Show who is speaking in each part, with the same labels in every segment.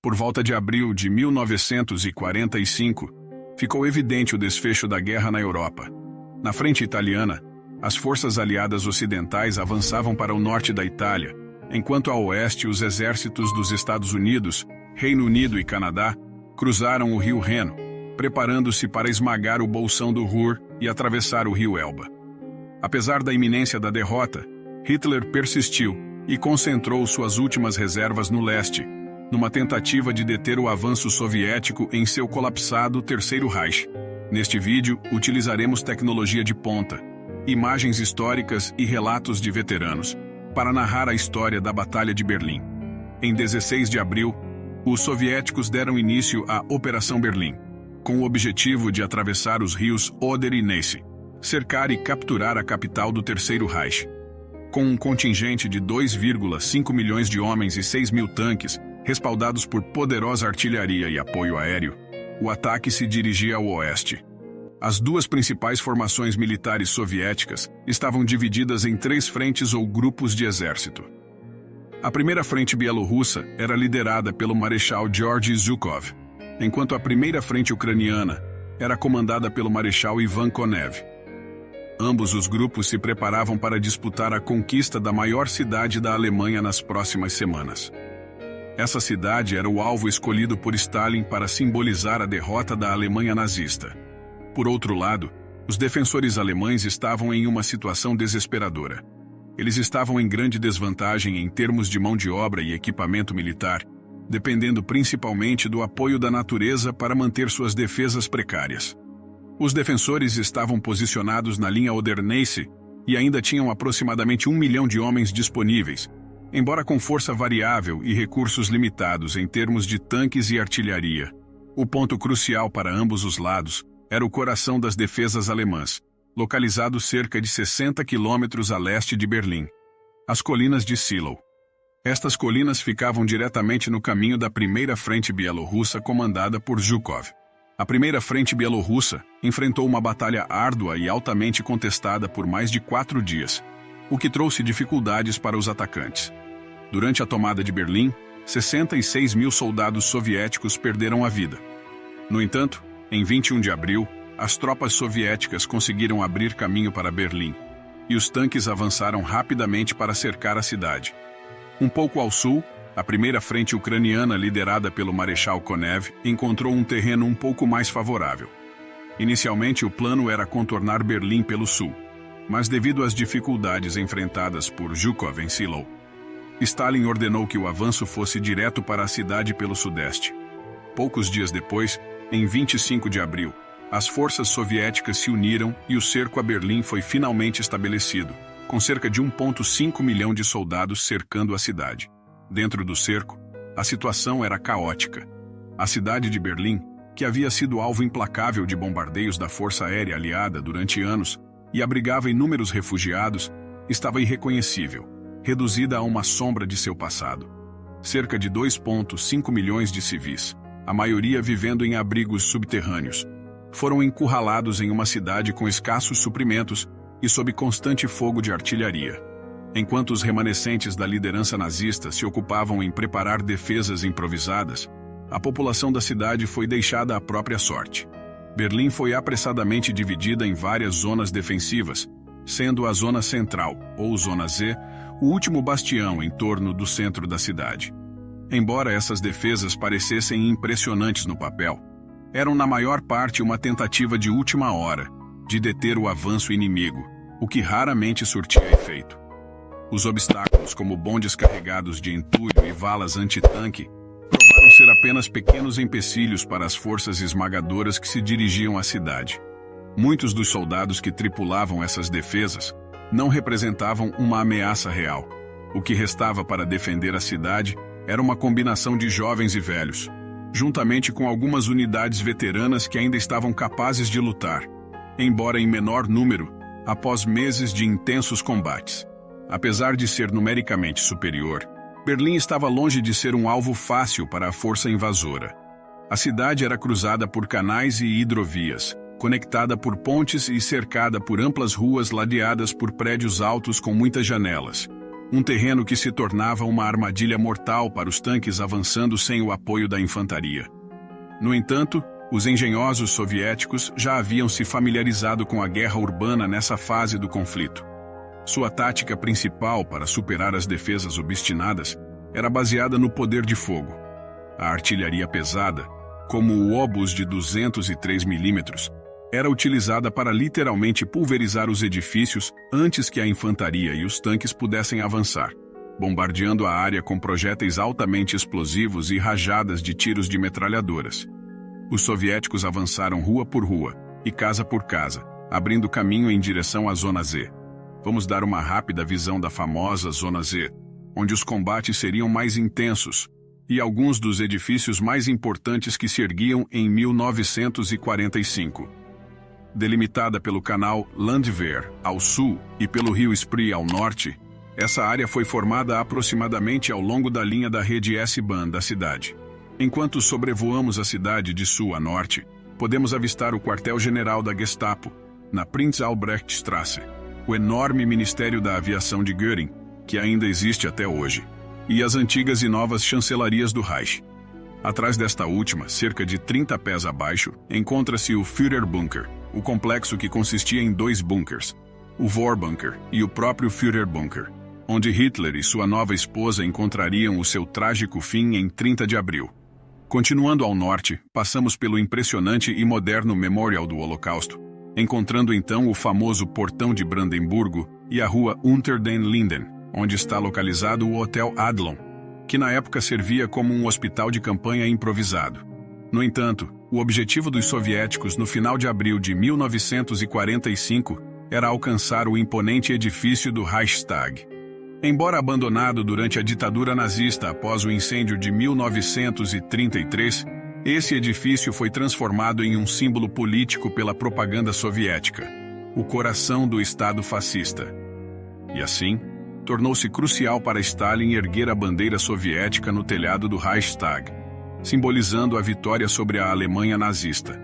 Speaker 1: Por volta de abril de 1945, ficou evidente o desfecho da guerra na Europa. Na frente italiana, as forças aliadas ocidentais avançavam para o norte da Itália, enquanto a oeste os exércitos dos Estados Unidos, Reino Unido e Canadá cruzaram o rio Reno, preparando-se para esmagar o bolsão do Ruhr e atravessar o rio Elba. Apesar da iminência da derrota, Hitler persistiu e concentrou suas últimas reservas no leste, numa tentativa de deter o avanço soviético em seu colapsado Terceiro Reich. Neste vídeo, utilizaremos tecnologia de ponta, imagens históricas e relatos de veteranos, para narrar a história da Batalha de Berlim. Em 16 de abril, os soviéticos deram início à Operação Berlim, com o objetivo de atravessar os rios Oder e Neisse, cercar e capturar a capital do Terceiro Reich. Com um contingente de 2,5 milhões de homens e 6 mil tanques, respaldados por poderosa artilharia e apoio aéreo, o ataque se dirigia ao oeste. As duas principais formações militares soviéticas estavam divididas em 3 frentes ou grupos de exército. A primeira frente bielorrussa era liderada pelo marechal Georgy Zhukov, enquanto a primeira frente ucraniana era comandada pelo marechal Ivan Konev. Ambos os grupos se preparavam para disputar a conquista da maior cidade da Alemanha nas próximas semanas. Essa cidade era o alvo escolhido por Stalin para simbolizar a derrota da Alemanha nazista. Por outro lado, os defensores alemães estavam em uma situação desesperadora. Eles estavam em grande desvantagem em termos de mão de obra e equipamento militar, dependendo principalmente do apoio da natureza para manter suas defesas precárias. Os defensores estavam posicionados na linha Oder-Neisse e ainda tinham aproximadamente 1 milhão de homens disponíveis, embora com força variável e recursos limitados em termos de tanques e artilharia. O ponto crucial para ambos os lados era o coração das defesas alemãs, localizado cerca de 60 quilômetros a leste de Berlim, as colinas de Zielou. Estas colinas ficavam diretamente no caminho da primeira frente bielorrussa comandada por Zhukov. A primeira frente bielorrussa enfrentou uma batalha árdua e altamente contestada por mais de 4 dias, o que trouxe dificuldades para os atacantes. Durante a tomada de Berlim, 66 mil soldados soviéticos perderam a vida. No entanto, em 21 de abril, as tropas soviéticas conseguiram abrir caminho para Berlim, e os tanques avançaram rapidamente para cercar a cidade. Um pouco ao sul, a primeira frente ucraniana liderada pelo marechal Konev encontrou um terreno um pouco mais favorável. Inicialmente, o plano era contornar Berlim pelo sul, mas devido às dificuldades enfrentadas por Zhukov em Zielou, Stalin ordenou que o avanço fosse direto para a cidade pelo sudeste. Poucos dias depois, em 25 de abril, as forças soviéticas se uniram e o cerco a Berlim foi finalmente estabelecido, com cerca de 1,5 milhão de soldados cercando a cidade. Dentro do cerco, a situação era caótica. A cidade de Berlim, que havia sido alvo implacável de bombardeios da Força Aérea Aliada durante anos e abrigava inúmeros refugiados, estava irreconhecível, reduzida a uma sombra de seu passado. Cerca de 2,5 milhões de civis, a maioria vivendo em abrigos subterrâneos, foram encurralados em uma cidade com escassos suprimentos e sob constante fogo de artilharia. Enquanto os remanescentes da liderança nazista se ocupavam em preparar defesas improvisadas, a população da cidade foi deixada à própria sorte. Berlim foi apressadamente dividida em várias zonas defensivas, sendo a Zona Central, ou Zona Z, o último bastião em torno do centro da cidade. Embora essas defesas parecessem impressionantes no papel, eram na maior parte uma tentativa de última hora de deter o avanço inimigo, o que raramente surtia efeito. Os obstáculos, como bondes carregados de entulho e valas antitanque, provaram ser apenas pequenos empecilhos para as forças esmagadoras que se dirigiam à cidade. Muitos dos soldados que tripulavam essas defesas não representavam uma ameaça real. O que restava para defender a cidade era uma combinação de jovens e velhos, juntamente com algumas unidades veteranas que ainda estavam capazes de lutar, embora em menor número, após meses de intensos combates. Apesar de ser numericamente superior, Berlim estava longe de ser um alvo fácil para a força invasora. A cidade era cruzada por canais e hidrovias, conectada por pontes e cercada por amplas ruas ladeadas por prédios altos com muitas janelas. um terreno que se tornava uma armadilha mortal para os tanques avançando sem o apoio da infantaria. No entanto, os engenhosos soviéticos já haviam se familiarizado com a guerra urbana nessa fase do conflito. Sua tática principal para superar as defesas obstinadas era baseada no poder de fogo. A artilharia pesada, como o obus de 203 mm, era utilizada para literalmente pulverizar os edifícios antes que a infantaria e os tanques pudessem avançar, bombardeando a área com projéteis altamente explosivos e rajadas de tiros de metralhadoras. Os soviéticos avançaram rua por rua e casa por casa, abrindo caminho em direção à Zona Z. Vamos dar uma rápida visão da famosa Zona Z, onde os combates seriam mais intensos, e alguns dos edifícios mais importantes que se erguiam em 1945. Delimitada pelo canal Landwehr ao sul e pelo rio Spree ao norte, essa área foi formada aproximadamente ao longo da linha da rede S-Bahn da cidade. Enquanto sobrevoamos a cidade de sul a norte, podemos avistar o quartel-general da Gestapo, na Prinz Albrecht Straße, o enorme Ministério da Aviação de Göring, que ainda existe até hoje, e as antigas e novas chancelarias do Reich. Atrás desta última, cerca de 30 pés abaixo, encontra-se o Führerbunker, o complexo que consistia em 2 bunkers, o Vorbunker e o próprio Führerbunker, onde Hitler e sua nova esposa encontrariam o seu trágico fim em 30 de abril. Continuando ao norte, passamos pelo impressionante e moderno Memorial do Holocausto, encontrando então o famoso Portão de Brandemburgo e a rua Unter den Linden, onde está localizado o Hotel Adlon, que na época servia como um hospital de campanha improvisado. No entanto, o objetivo dos soviéticos no final de abril de 1945 era alcançar o imponente edifício do Reichstag. Embora abandonado durante a ditadura nazista após o incêndio de 1933, esse edifício foi transformado em um símbolo político pela propaganda soviética, o coração do Estado fascista. E assim, tornou-se crucial para Stalin erguer a bandeira soviética no telhado do Reichstag, simbolizando a vitória sobre a Alemanha nazista.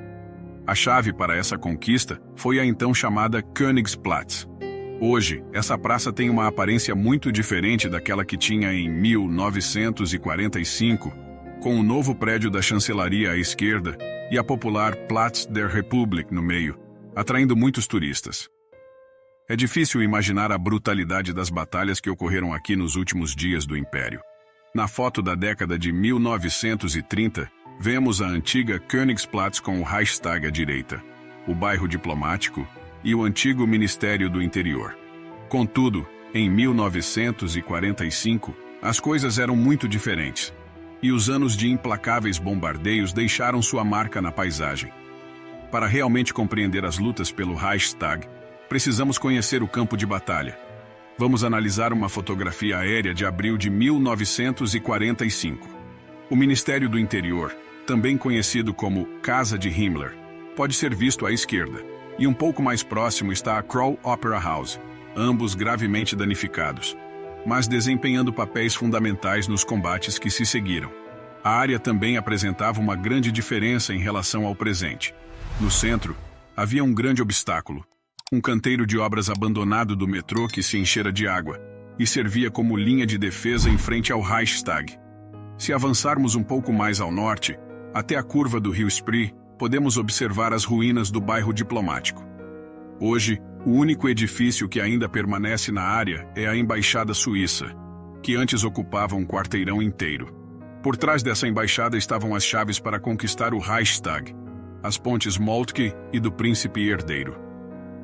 Speaker 1: A chave para essa conquista foi a então chamada Königsplatz. Hoje, essa praça tem uma aparência muito diferente daquela que tinha em 1945, com o novo prédio da chancelaria à esquerda e a popular Platz der Republik no meio, atraindo muitos turistas. É difícil imaginar a brutalidade das batalhas que ocorreram aqui nos últimos dias do Império. Na foto da década de 1930, vemos a antiga Königsplatz com o Reichstag à direita, o bairro diplomático e o antigo Ministério do Interior. Contudo, em 1945, as coisas eram muito diferentes, e os anos de implacáveis bombardeios deixaram sua marca na paisagem. Para realmente compreender as lutas pelo Reichstag, precisamos conhecer o campo de batalha. Vamos analisar uma fotografia aérea de abril de 1945. O Ministério do Interior, também conhecido como Casa de Himmler, pode ser visto à esquerda, e um pouco mais próximo está a Kroll Opera House, ambos gravemente danificados, mas desempenhando papéis fundamentais nos combates que se seguiram. A área também apresentava uma grande diferença em relação ao presente. No centro, havia um grande obstáculo, um canteiro de obras abandonado do metrô que se enchera de água e servia como linha de defesa em frente ao Reichstag. Se avançarmos um pouco mais ao norte, até a curva do rio Spree, podemos observar as ruínas do bairro diplomático. Hoje, o único edifício que ainda permanece na área é a Embaixada Suíça, que antes ocupava um quarteirão inteiro. Por trás dessa embaixada estavam as chaves para conquistar o Reichstag, as pontes Moltke e do Príncipe Herdeiro.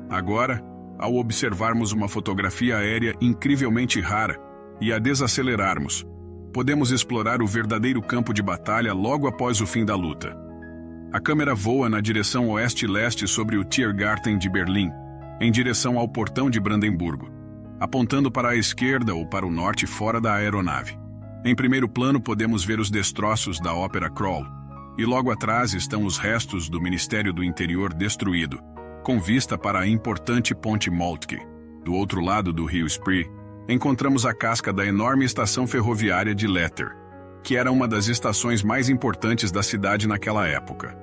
Speaker 1: Agora, ao observarmos uma fotografia aérea incrivelmente rara e a desacelerarmos, podemos explorar o verdadeiro campo de batalha logo após o fim da luta. A câmera voa na direção oeste-leste sobre o Tiergarten de Berlim, em direção ao portão de Brandemburgo, apontando para a esquerda ou para o norte fora da aeronave. Em primeiro plano podemos ver os destroços da Ópera Kroll, e logo atrás estão os restos do Ministério do Interior destruído, com vista para a importante ponte Moltke. Do outro lado do rio Spree, encontramos a casca da enorme estação ferroviária de Letter, que era uma das estações mais importantes da cidade naquela época.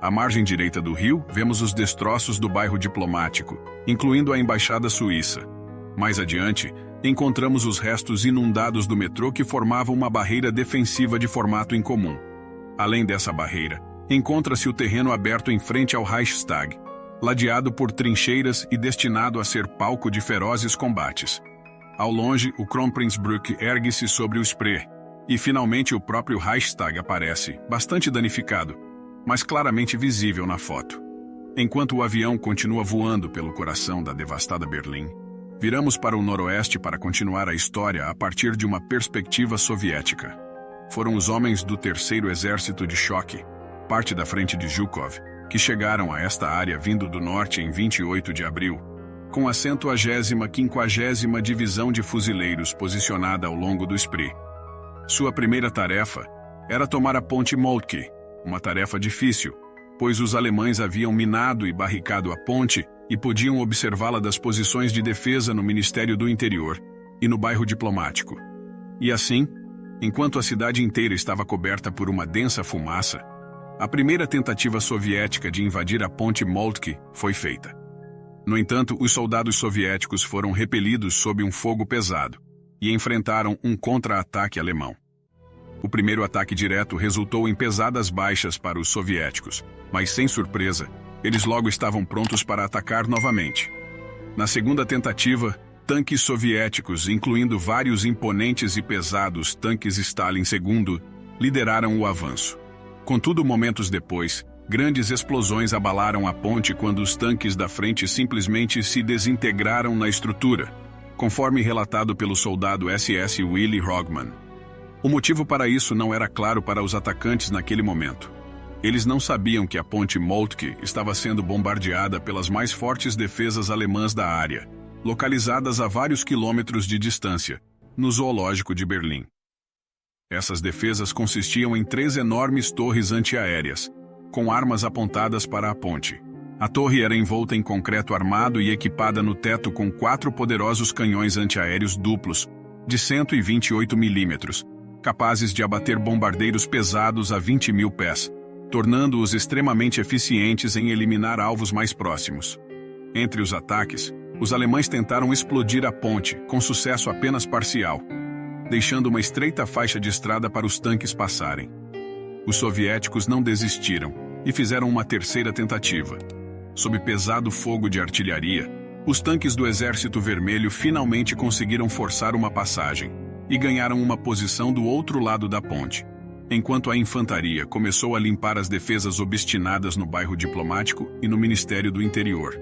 Speaker 1: À margem direita do rio, vemos os destroços do bairro diplomático, incluindo a Embaixada Suíça. Mais adiante, encontramos os restos inundados do metrô que formavam uma barreira defensiva de formato incomum. Além dessa barreira, encontra-se o terreno aberto em frente ao Reichstag, ladeado por trincheiras e destinado a ser palco de ferozes combates. Ao longe, o Kronprinzbrück ergue-se sobre o Spree, e finalmente o próprio Reichstag aparece, bastante danificado, mas claramente visível na foto. Enquanto o avião continua voando pelo coração da devastada Berlim, viramos para o noroeste para continuar a história a partir de uma perspectiva soviética. Foram os homens do Terceiro Exército de Choque, parte da frente de Zhukov, que chegaram a esta área vindo do norte em 28 de abril, com a 150ª Divisão de Fuzileiros posicionada ao longo do Spree. Sua primeira tarefa era tomar a ponte Moltke, uma tarefa difícil, pois os alemães haviam minado e barricado a ponte e podiam observá-la das posições de defesa no Ministério do Interior e no bairro Diplomático. E assim, enquanto a cidade inteira estava coberta por uma densa fumaça, a primeira tentativa soviética de invadir a ponte Moltke foi feita. No entanto, os soldados soviéticos foram repelidos sob um fogo pesado e enfrentaram um contra-ataque alemão. O primeiro ataque direto resultou em pesadas baixas para os soviéticos, mas sem surpresa, eles logo estavam prontos para atacar novamente. Na segunda tentativa, tanques soviéticos, incluindo vários imponentes e pesados tanques Stalin II, lideraram o avanço. Contudo, momentos depois, grandes explosões abalaram a ponte quando os tanques da frente simplesmente se desintegraram na estrutura, conforme relatado pelo soldado SS Willy Rogman. O motivo para isso não era claro para os atacantes naquele momento. Eles não sabiam que a ponte Moltke estava sendo bombardeada pelas mais fortes defesas alemãs da área, localizadas a vários quilômetros de distância, no zoológico de Berlim. Essas defesas consistiam em 3 enormes torres antiaéreas, com armas apontadas para a ponte. A torre era envolta em concreto armado e equipada no teto com 4 poderosos canhões antiaéreos duplos, de 128 milímetros, capazes de abater bombardeiros pesados a 20.000 pés, tornando-os extremamente eficientes em eliminar alvos mais próximos. Entre os ataques, os alemães tentaram explodir a ponte, com sucesso apenas parcial, deixando uma estreita faixa de estrada para os tanques passarem. Os soviéticos não desistiram e fizeram uma terceira tentativa. Sob pesado fogo de artilharia, os tanques do Exército Vermelho finalmente conseguiram forçar uma passagem e ganharam uma posição do outro lado da ponte, enquanto a infantaria começou a limpar as defesas obstinadas no bairro Diplomático e no Ministério do Interior.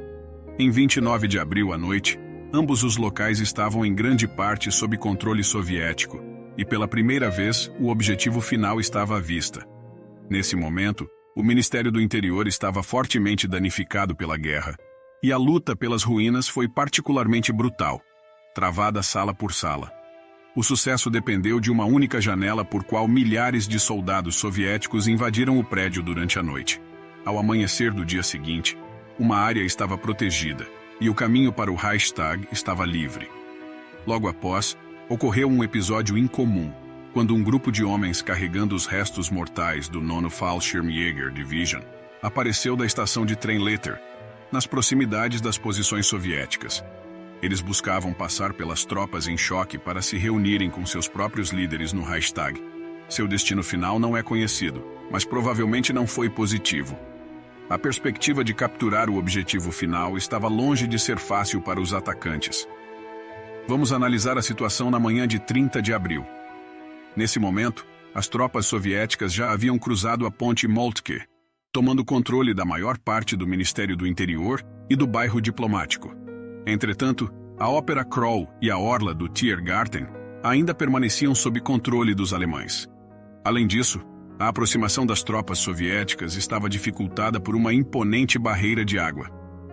Speaker 1: Em 29 de abril à noite, ambos os locais estavam em grande parte sob controle soviético, e pela primeira vez o objetivo final estava à vista. Nesse momento, o Ministério do Interior estava fortemente danificado pela guerra, e a luta pelas ruínas foi particularmente brutal, travada sala por sala. O sucesso dependeu de uma única janela por qual milhares de soldados soviéticos invadiram o prédio durante a noite. Ao amanhecer do dia seguinte, uma área estava protegida, e o caminho para o Reichstag estava livre. Logo após, ocorreu um episódio incomum, quando um grupo de homens carregando os restos mortais do 9º Fallschirmjäger Division apareceu da estação de trem Letter, nas proximidades das posições soviéticas. Eles buscavam passar pelas tropas em choque para se reunirem com seus próprios líderes no Reichstag. Seu destino final não é conhecido, mas provavelmente não foi positivo. A perspectiva de capturar o objetivo final estava longe de ser fácil para os atacantes. Vamos analisar a situação na manhã de 30 de abril. Nesse momento, as tropas soviéticas já haviam cruzado a ponte Moltke, tomando controle da maior parte do Ministério do Interior e do bairro Diplomático. Entretanto, a Ópera Kroll e a orla do Tiergarten ainda permaneciam sob controle dos alemães. Além disso, a aproximação das tropas soviéticas estava dificultada por uma imponente barreira de água.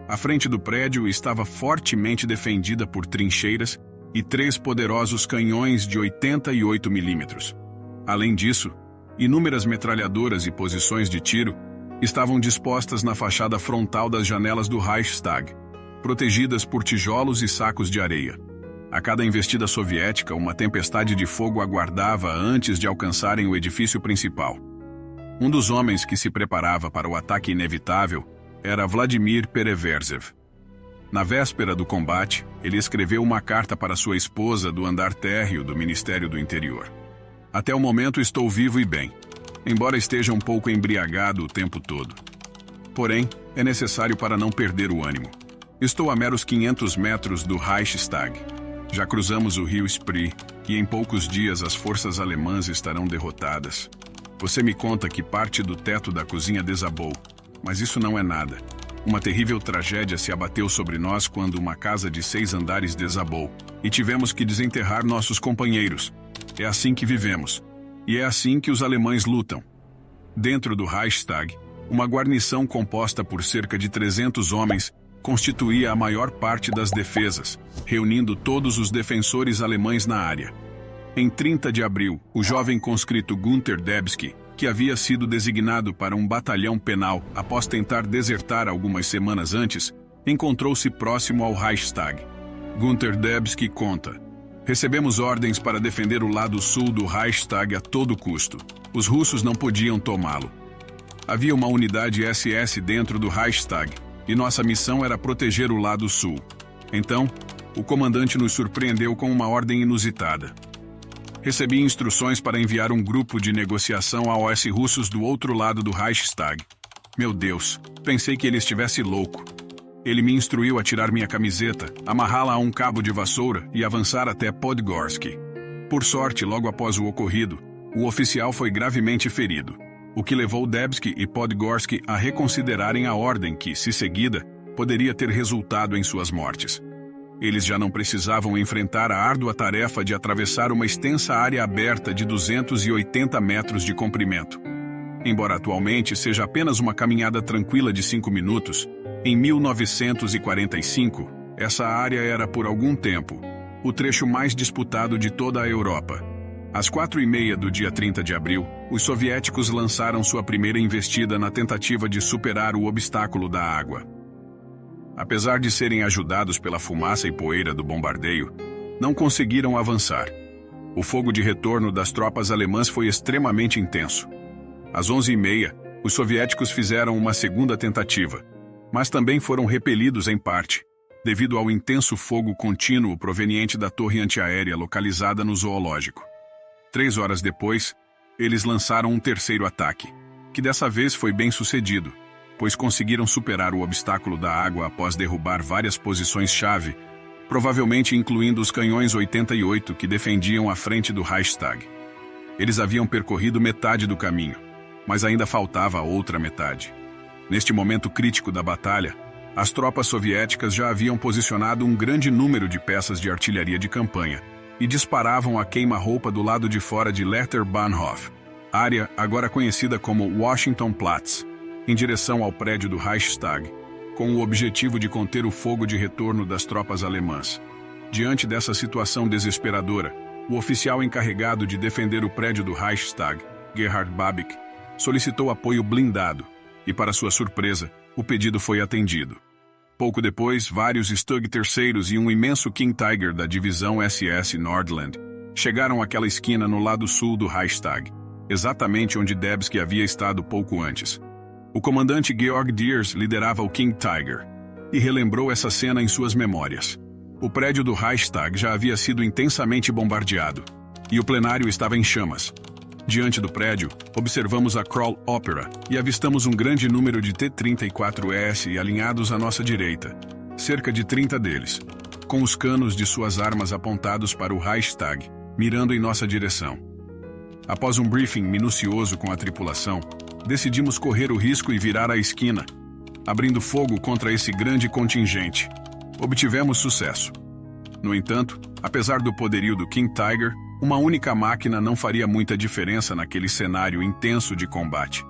Speaker 1: A frente do prédio estava fortemente defendida por trincheiras e 3 poderosos canhões de 88 milímetros. Além disso, inúmeras metralhadoras e posições de tiro estavam dispostas na fachada frontal das janelas do Reichstag, protegidas por tijolos e sacos de areia. A cada investida soviética, uma tempestade de fogo aguardava antes de alcançarem o edifício principal. Um dos homens que se preparava para o ataque inevitável era Vladimir Pereverzev. Na véspera do combate, ele escreveu uma carta para sua esposa do andar térreo do Ministério do Interior. Até o momento estou vivo e bem, embora esteja um pouco embriagado o tempo todo. Porém, é necessário para não perder o ânimo. Estou a meros 500 metros do Reichstag. Já cruzamos o rio Spree e em poucos dias as forças alemãs estarão derrotadas. Você me conta que parte do teto da cozinha desabou, mas isso não é nada. Uma terrível tragédia se abateu sobre nós quando uma casa de 6 andares desabou e tivemos que desenterrar nossos companheiros. É assim que vivemos. E é assim que os alemães lutam. Dentro do Reichstag, uma guarnição composta por cerca de 300 homens constituía a maior parte das defesas, reunindo todos os defensores alemães na área. Em 30 de abril, o jovem conscrito Günther Debski, que havia sido designado para um batalhão penal após tentar desertar algumas semanas antes, encontrou-se próximo ao Reichstag. Günther Debski conta: recebemos ordens para defender o lado sul do Reichstag a todo custo. Os russos não podiam tomá-lo. Havia uma unidade SS dentro do Reichstag, e nossa missão era proteger o lado sul. Então, o comandante nos surpreendeu com uma ordem inusitada. Recebi instruções para enviar um grupo de negociação a OS russos do outro lado do Reichstag. Meu Deus, pensei que ele estivesse louco. Ele me instruiu a tirar minha camiseta, amarrá-la a um cabo de vassoura e avançar até Podgorsk. Por sorte, logo após o ocorrido, o oficial foi gravemente ferido, o que levou Debski e Podgorsk a reconsiderarem a ordem que, se seguida, poderia ter resultado em suas mortes. Eles já não precisavam enfrentar a árdua tarefa de atravessar uma extensa área aberta de 280 metros de comprimento. Embora atualmente seja apenas uma caminhada tranquila de 5 minutos, em 1945, essa área era, por algum tempo, o trecho mais disputado de toda a Europa. Às 4h30 do dia 30 de abril, os soviéticos lançaram sua primeira investida na tentativa de superar o obstáculo da água. Apesar de serem ajudados pela fumaça e poeira do bombardeio, não conseguiram avançar. O fogo de retorno das tropas alemãs foi extremamente intenso. Às 11h30, os soviéticos fizeram uma segunda tentativa, mas também foram repelidos em parte, devido ao intenso fogo contínuo proveniente da torre antiaérea localizada no zoológico. 3 horas depois, eles lançaram um terceiro ataque, que dessa vez foi bem sucedido, pois conseguiram superar o obstáculo da água após derrubar várias posições-chave, provavelmente incluindo os canhões 88 que defendiam a frente do Reichstag. Eles haviam percorrido metade do caminho, mas ainda faltava a outra metade. Neste momento crítico da batalha, as tropas soviéticas já haviam posicionado um grande número de peças de artilharia de campanha e disparavam a queima-roupa do lado de fora de Letterbahnhof, área agora conhecida como Washingtonplatz, em direção ao prédio do Reichstag, com o objetivo de conter o fogo de retorno das tropas alemãs. Diante dessa situação desesperadora, o oficial encarregado de defender o prédio do Reichstag, Gerhard Babik, solicitou apoio blindado, e para sua surpresa, o pedido foi atendido. Pouco depois, vários Stug terceiros e um imenso King Tiger da divisão SS Nordland chegaram àquela esquina no lado sul do Reichstag, exatamente onde Debski havia estado pouco antes. O comandante Georg Diers liderava o King Tiger e relembrou essa cena em suas memórias. O prédio do Reichstag já havia sido intensamente bombardeado e o plenário estava em chamas. Diante do prédio, observamos a Kroll Opera e avistamos um grande número de T-34S alinhados à nossa direita, cerca de 30 deles, com os canos de suas armas apontados para o Reichstag, mirando em nossa direção. Após um briefing minucioso com a tripulação, decidimos correr o risco e virar à esquina, abrindo fogo contra esse grande contingente. Obtivemos sucesso. No entanto, apesar do poderio do King Tiger, uma única máquina não faria muita diferença naquele cenário intenso de combate.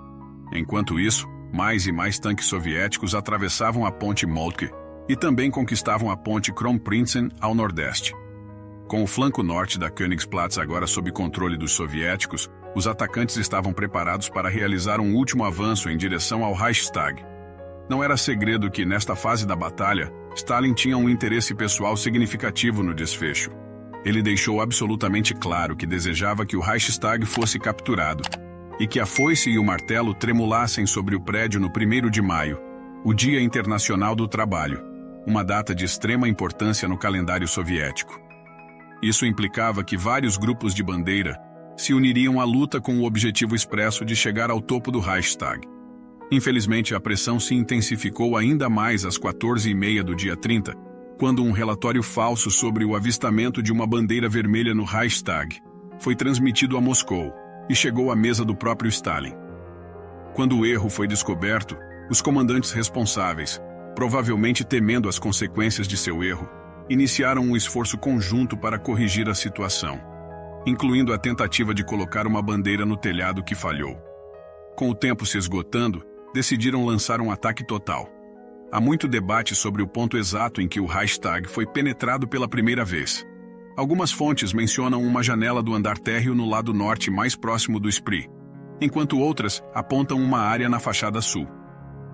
Speaker 1: Enquanto isso, mais e mais tanques soviéticos atravessavam a ponte Moltke e também conquistavam a ponte Kronprinzen ao nordeste. Com o flanco norte da Königsplatz agora sob controle dos soviéticos, os atacantes estavam preparados para realizar um último avanço em direção ao Reichstag. Não era segredo que, nesta fase da batalha, Stalin tinha um interesse pessoal significativo no desfecho. Ele deixou absolutamente claro que desejava que o Reichstag fosse capturado e que a foice e o martelo tremulassem sobre o prédio no 1º de maio, o Dia Internacional do Trabalho. uma data de extrema importância no calendário soviético. Isso implicava que vários grupos de bandeira se uniriam à luta com o objetivo expresso de chegar ao topo do Reichstag. Infelizmente, a pressão se intensificou ainda mais às 14h30 do dia 30, quando um relatório falso sobre o avistamento de uma bandeira vermelha no Reichstag foi transmitido a Moscou e chegou à mesa do próprio Stalin. Quando o erro foi descoberto, os comandantes responsáveis, provavelmente temendo as consequências de seu erro, iniciaram um esforço conjunto para corrigir a situação, incluindo a tentativa de colocar uma bandeira no telhado que falhou. Com o tempo se esgotando, decidiram lançar um ataque total. Há muito debate sobre o ponto exato em que o Reichstag foi penetrado pela primeira vez. Algumas fontes mencionam uma janela do andar térreo no lado norte mais próximo do Spree, enquanto outras apontam uma área na fachada sul.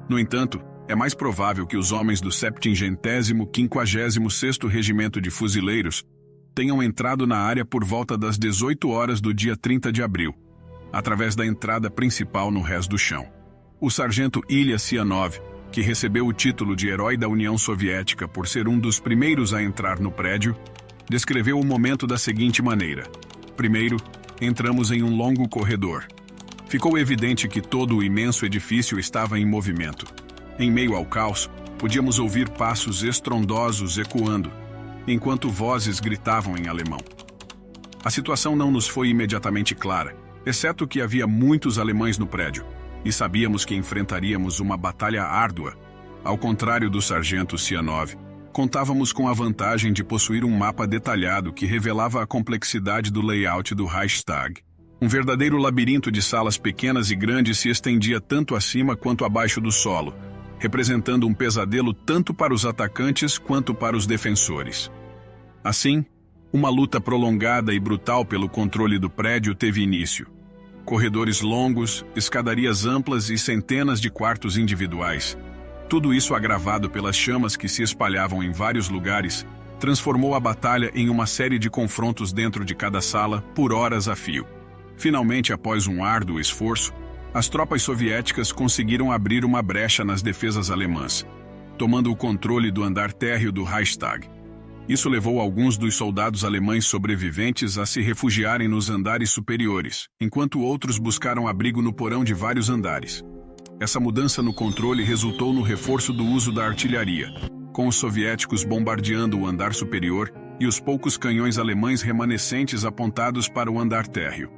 Speaker 1: No entanto, é mais provável que os homens do 756º Regimento de Fuzileiros tenham entrado na área por volta das 18 horas do dia 30 de abril, através da entrada principal no Rés do Chão. O sargento Ilya Sianov, que recebeu o título de Herói da União Soviética por ser um dos primeiros a entrar no prédio, descreveu o momento da seguinte maneira: primeiro, entramos em um longo corredor. Ficou evidente que todo o imenso edifício estava em movimento. Em meio ao caos, podíamos ouvir passos estrondosos ecoando, enquanto vozes gritavam em alemão. A situação não nos foi imediatamente clara, exceto que havia muitos alemães no prédio, e sabíamos que enfrentaríamos uma batalha árdua. Ao contrário do sargento Sianov, contávamos com a vantagem de possuir um mapa detalhado que revelava a complexidade do layout do Reichstag. Um verdadeiro labirinto de salas pequenas e grandes se estendia tanto acima quanto abaixo do solo, representando um pesadelo tanto para os atacantes quanto para os defensores. Assim, uma luta prolongada e brutal pelo controle do prédio teve início. Corredores longos, escadarias amplas e centenas de quartos individuais. Tudo isso agravado pelas chamas que se espalhavam em vários lugares, transformou a batalha em uma série de confrontos dentro de cada sala por horas a fio. Finalmente, após um árduo esforço, as tropas soviéticas conseguiram abrir uma brecha nas defesas alemãs, tomando o controle do andar térreo do Reichstag. Isso levou alguns dos soldados alemães sobreviventes a se refugiarem nos andares superiores, enquanto outros buscaram abrigo no porão de vários andares. Essa mudança no controle resultou no reforço do uso da artilharia, com os soviéticos bombardeando o andar superior e os poucos canhões alemães remanescentes apontados para o andar térreo.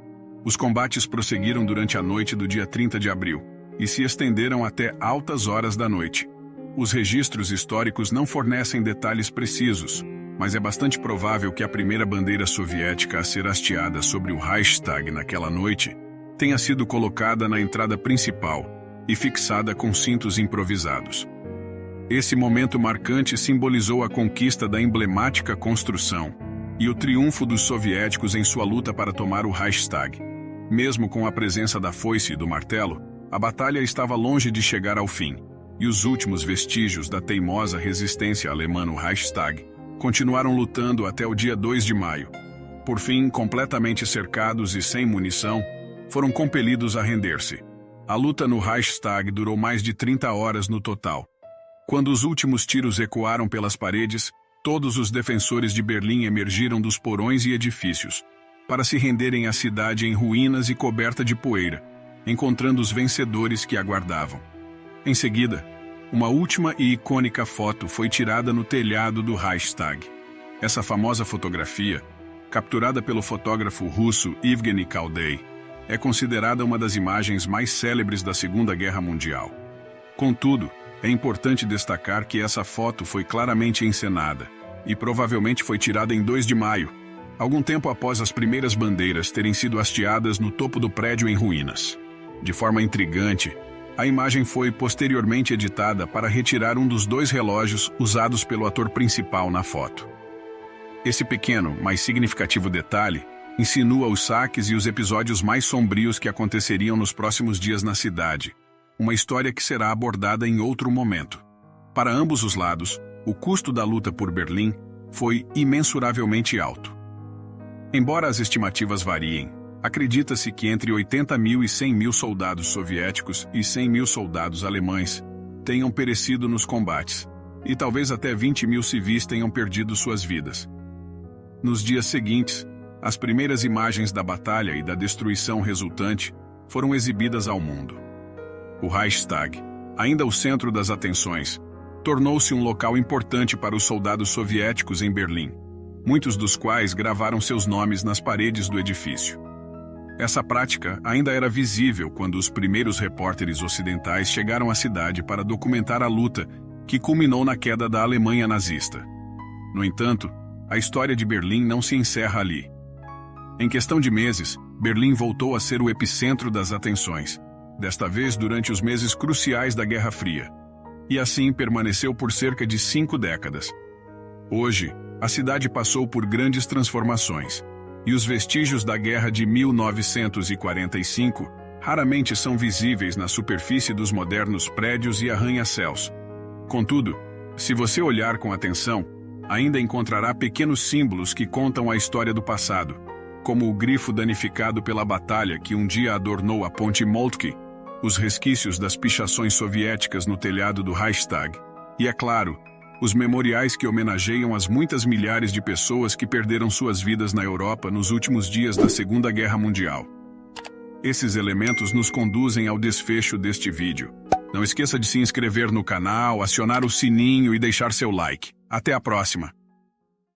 Speaker 1: Os combates prosseguiram durante a noite do dia 30 de abril e se estenderam até altas horas da noite. Os registros históricos não fornecem detalhes precisos, mas é bastante provável que a primeira bandeira soviética a ser hasteada sobre o Reichstag naquela noite tenha sido colocada na entrada principal e fixada com cintos improvisados. Esse momento marcante simbolizou a conquista da emblemática construção e o triunfo dos soviéticos em sua luta para tomar o Reichstag. Mesmo com a presença da foice e do martelo, a batalha estava longe de chegar ao fim, e os últimos vestígios da teimosa resistência alemã no Reichstag continuaram lutando até o dia 2 de maio. Por fim, completamente cercados e sem munição, foram compelidos a render-se. A luta no Reichstag durou mais de 30 horas no total. Quando os últimos tiros ecoaram pelas paredes, todos os defensores de Berlim emergiram dos porões e edifícios, para se renderem à cidade em ruínas e coberta de poeira, encontrando os vencedores que aguardavam. Em seguida, uma última e icônica foto foi tirada no telhado do Reichstag. Essa famosa fotografia, capturada pelo fotógrafo russo Evgeny Kaldei, é considerada uma das imagens mais célebres da Segunda Guerra Mundial. Contudo, é importante destacar que essa foto foi claramente encenada e provavelmente foi tirada em 2 de maio, algum tempo após as primeiras bandeiras terem sido hasteadas no topo do prédio em ruínas. De forma intrigante, a imagem foi posteriormente editada para retirar um dos 2 relógios usados pelo ator principal na foto. Esse pequeno, mas significativo detalhe insinua os saques e os episódios mais sombrios que aconteceriam nos próximos dias na cidade, uma história que será abordada em outro momento. Para ambos os lados, o custo da luta por Berlim foi imensuravelmente alto. Embora as estimativas variem, acredita-se que entre 80 mil e 100 mil soldados soviéticos e 100 mil soldados alemães tenham perecido nos combates, e talvez até 20.000 civis tenham perdido suas vidas. Nos dias seguintes, as primeiras imagens da batalha e da destruição resultante foram exibidas ao mundo. O Reichstag, ainda o centro das atenções, tornou-se um local importante para os soldados soviéticos em Berlim, muitos dos quais gravaram seus nomes nas paredes do edifício. Essa prática ainda era visível quando os primeiros repórteres ocidentais chegaram à cidade para documentar a luta que culminou na queda da Alemanha nazista. No entanto, a história de Berlim não se encerra ali. Em questão de meses, Berlim voltou a ser o epicentro das atenções, desta vez durante os meses cruciais da Guerra Fria, e assim permaneceu por cerca de 5 décadas. Hoje, a cidade passou por grandes transformações, e os vestígios da Guerra de 1945 raramente são visíveis na superfície dos modernos prédios e arranha-céus. Contudo, se você olhar com atenção, ainda encontrará pequenos símbolos que contam a história do passado, como o grifo danificado pela batalha que um dia adornou a ponte Moltke, os resquícios das pichações soviéticas no telhado do Reichstag, e, é claro, os memoriais que homenageiam as muitas milhares de pessoas que perderam suas vidas na Europa nos últimos dias da Segunda Guerra Mundial. Esses elementos nos conduzem ao desfecho deste vídeo. Não esqueça de se inscrever no canal, acionar o sininho e deixar seu like. Até a próxima!